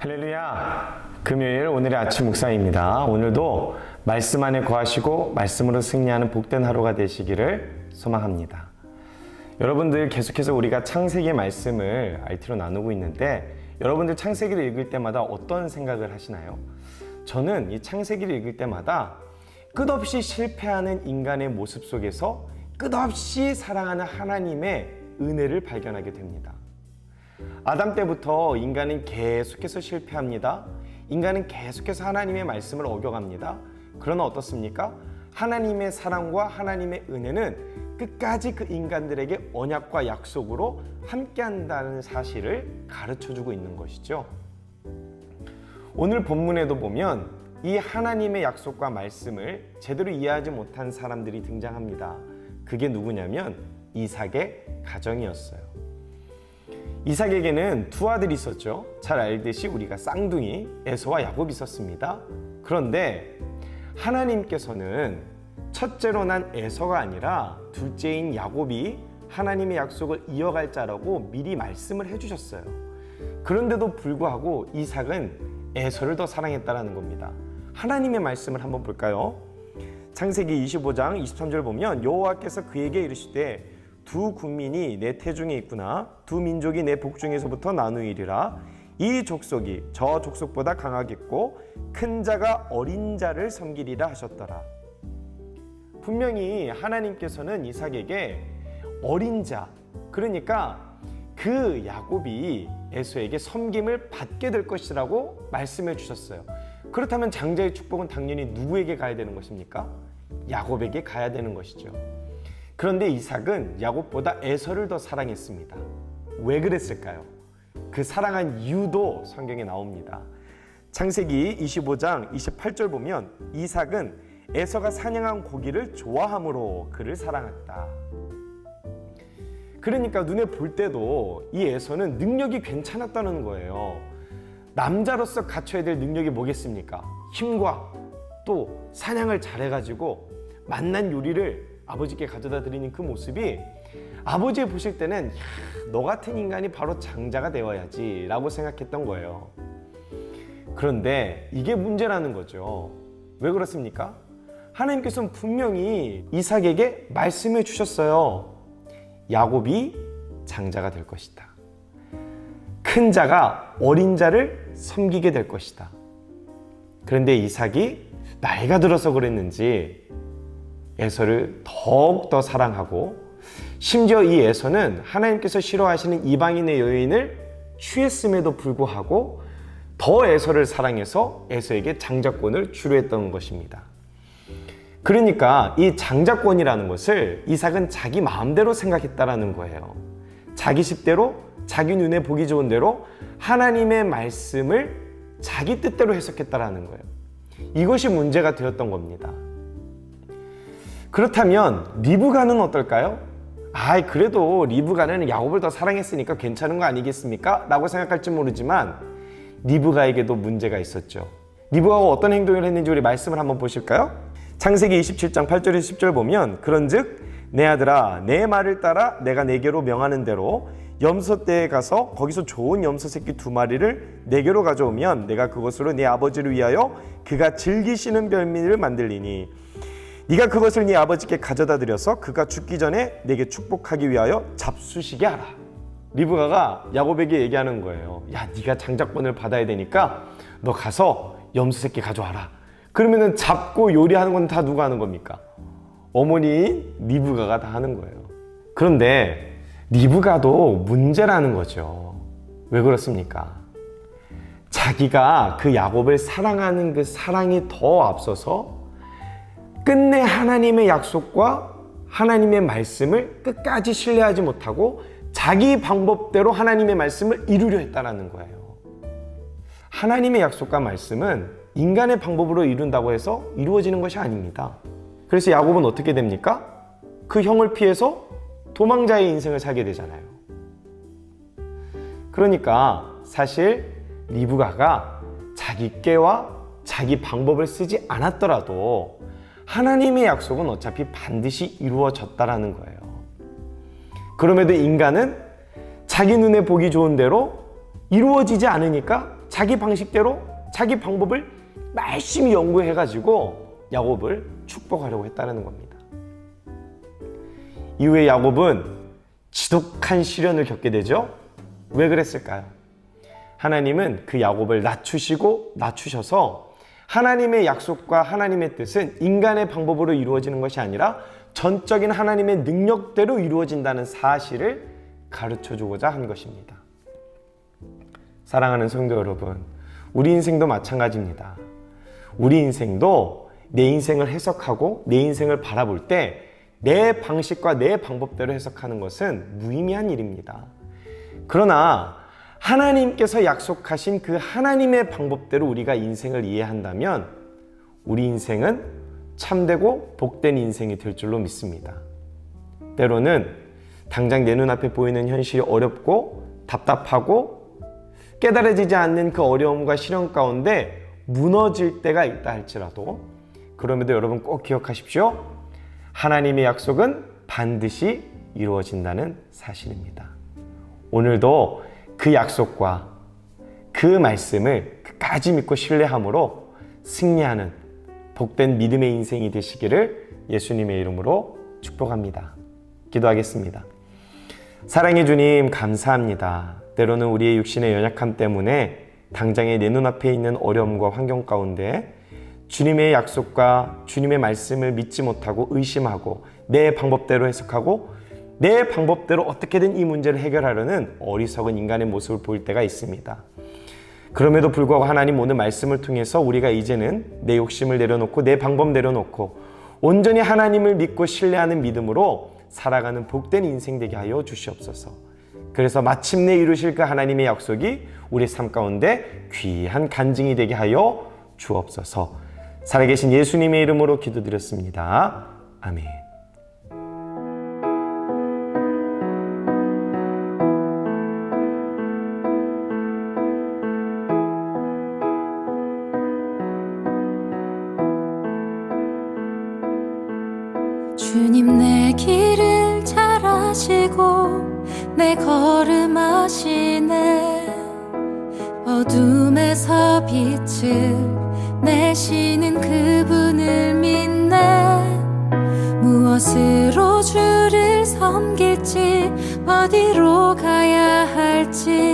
할렐루야! 금요일 오늘의 아침 묵상입니다. 오늘도 말씀 안에 거하시고 말씀으로 승리하는 복된 하루가 되시기를 소망합니다. 여러분들 계속해서 우리가 창세기의 말씀을 RT로 나누고 있는데 여러분들 창세기를 읽을 때마다 어떤 생각을 하시나요? 저는 이 창세기를 읽을 때마다 끝없이 실패하는 인간의 모습 속에서 끝없이 사랑하는 하나님의 은혜를 발견하게 됩니다. 아담 때부터 인간은 계속해서 실패합니다. 인간은 계속해서 하나님의 말씀을 어겨갑니다. 그러나 어떻습니까? 하나님의 사랑과 하나님의 은혜는 끝까지 그 인간들에게 언약과 약속으로 함께한다는 사실을 가르쳐주고 있는 것이죠. 오늘 본문에도 보면 이 하나님의 약속과 말씀을 제대로 이해하지 못한 사람들이 등장합니다. 그게 누구냐면 이삭의 가정이었어요. 이삭에게는 두 아들이 있었죠. 잘 알듯이 우리가 쌍둥이 에서와 야곱이 있었습니다. 그런데 하나님께서는 첫째로 난 에서가 아니라 둘째인 야곱이 하나님의 약속을 이어갈 자라고 미리 말씀을 해주셨어요. 그런데도 불구하고 이삭은 에서를 더 사랑했다는 겁니다. 하나님의 말씀을 한번 볼까요? 창세기 25장 23절 보면 여호와께서 그에게 이르시되 두 국민이 내 태중에 있구나. 두 민족이 내 복중에서부터 나누이리라. 이 족속이 저 족속보다 강하겠고 큰 자가 어린 자를 섬기리라 하셨더라. 분명히 하나님께서는 이삭에게 어린 자, 그러니까 그 야곱이 에서에게 섬김을 받게 될 것이라고 말씀해 주셨어요. 그렇다면 장자의 축복은 당연히 누구에게 가야 되는 것입니까? 야곱에게 가야 되는 것이죠. 그런데 이삭은 야곱보다 에서를 더 사랑했습니다. 왜 그랬을까요? 그 사랑한 이유도 성경에 나옵니다. 창세기 25장 28절 보면 이삭은 에서가 사냥한 고기를 좋아함으로 그를 사랑했다. 그러니까 눈에 볼 때도 이 에서는 능력이 괜찮았다는 거예요. 남자로서 갖춰야 될 능력이 뭐겠습니까? 힘과 또 사냥을 잘해가지고 맛난 요리를 아버지께 가져다 드리는 그 모습이 아버지 보실 때는 너 같은 인간이 바로 장자가 되어야지 라고 생각했던 거예요. 그런데 이게 문제라는 거죠. 왜 그렇습니까? 하나님께서는 분명히 이삭에게 말씀해 주셨어요. 야곱이 장자가 될 것이다. 큰 자가 어린 자를 섬기게 될 것이다. 그런데 이삭이 나이가 들어서 그랬는지 에서를 더욱더 사랑하고 심지어 이 에서는 하나님께서 싫어하시는 이방인의 여인을 취했음에도 불구하고 더 에서를 사랑해서 에서에게 장자권을 주려했던 것입니다. 그러니까 이 장자권이라는 것을 이삭은 자기 마음대로 생각했다라는 거예요. 자기 식대로 자기 눈에 보기 좋은 대로 하나님의 말씀을 자기 뜻대로 해석했다라는 거예요. 이것이 문제가 되었던 겁니다. 그렇다면 리브가는 어떨까요? 그래도 리브가는 야곱을 더 사랑했으니까 괜찮은 거 아니겠습니까? 라고 생각할지 모르지만 리브가에게도 문제가 있었죠. 리브가가 어떤 행동을 했는지 우리 말씀을 한번 보실까요? 창세기 27장 8절에서 10절 보면 그런즉 내 아들아 내 말을 따라 내가 내게로 명하는 대로 염소떼에 가서 거기서 좋은 염소 새끼 2마리를 내게로 가져오면 내가 그것으로 네 아버지를 위하여 그가 즐기시는 별미를 만들리니 네가 그것을 네 아버지께 가져다 드려서 그가 죽기 전에 내게 축복하기 위하여 잡수시게 하라. 리브가가 야곱에게 얘기하는 거예요. 야, 네가 장자권을 받아야 되니까 너 가서 염소 새끼 가져와라. 그러면은 잡고 요리하는 건 다 누가 하는 겁니까? 어머니인 리브가가 다 하는 거예요. 그런데 리브가도 문제라는 거죠. 왜 그렇습니까? 자기가 그 야곱을 사랑하는 그 사랑이 더 앞서서 끝내 하나님의 약속과 하나님의 말씀을 끝까지 신뢰하지 못하고 자기 방법대로 하나님의 말씀을 이루려 했다는 거예요. 하나님의 약속과 말씀은 인간의 방법으로 이룬다고 해서 이루어지는 것이 아닙니다. 그래서 야곱은 어떻게 됩니까? 그 형을 피해서 도망자의 인생을 살게 되잖아요. 그러니까 사실 리브가가 자기 꾀와 자기 방법을 쓰지 않았더라도 하나님의 약속은 어차피 반드시 이루어졌다라는 거예요. 그럼에도 인간은 자기 눈에 보기 좋은 대로 이루어지지 않으니까 자기 방식대로 자기 방법을 열심히 연구해가지고 야곱을 축복하려고 했다는 겁니다. 이후에 야곱은 지독한 시련을 겪게 되죠. 왜 그랬을까요? 하나님은 그 야곱을 낮추셔서 하나님의 약속과 하나님의 뜻은 인간의 방법으로 이루어지는 것이 아니라 전적인 하나님의 능력대로 이루어진다는 사실을 가르쳐주고자 한 것입니다. 사랑하는 성도 여러분, 우리 인생도 마찬가지입니다. 우리 인생도 내 인생을 해석하고 내 인생을 바라볼 때 내 방식과 내 방법대로 해석하는 것은 무의미한 일입니다. 그러나 하나님께서 약속하신 그 하나님의 방법대로 우리가 인생을 이해한다면 우리 인생은 참되고 복된 인생이 될 줄로 믿습니다. 때로는 당장 내 눈앞에 보이는 현실이 어렵고 답답하고 깨달아지지 않는 그 어려움과 시련 가운데 무너질 때가 있다 할지라도 그럼에도 여러분 꼭 기억하십시오. 하나님의 약속은 반드시 이루어진다는 사실입니다. 오늘도 그 약속과 그 말씀을 끝까지 믿고 신뢰함으로 승리하는 복된 믿음의 인생이 되시기를 예수님의 이름으로 축복합니다. 기도하겠습니다. 사랑의 주님, 감사합니다. 때로는 우리의 육신의 연약함 때문에 당장에 내 눈앞에 있는 어려움과 환경 가운데 주님의 약속과 주님의 말씀을 믿지 못하고 의심하고 내 방법대로 해석하고 내 방법대로 어떻게든 이 문제를 해결하려는 어리석은 인간의 모습을 보일 때가 있습니다. 그럼에도 불구하고 하나님 오늘 말씀을 통해서 우리가 이제는 내 욕심을 내려놓고 내 방법 내려놓고 온전히 하나님을 믿고 신뢰하는 믿음으로 살아가는 복된 인생 되게 하여 주시옵소서. 그래서 마침내 이루실 그 하나님의 약속이 우리 삶 가운데 귀한 간증이 되게 하여 주옵소서. 살아계신 예수님의 이름으로 기도드렸습니다. 아멘. 주님 내 길을 잘 아시고 내 걸음 아시네. 어둠에서 빛을 내시는 그분을 믿네. 무엇으로 주를 섬길지 어디로 가야 할지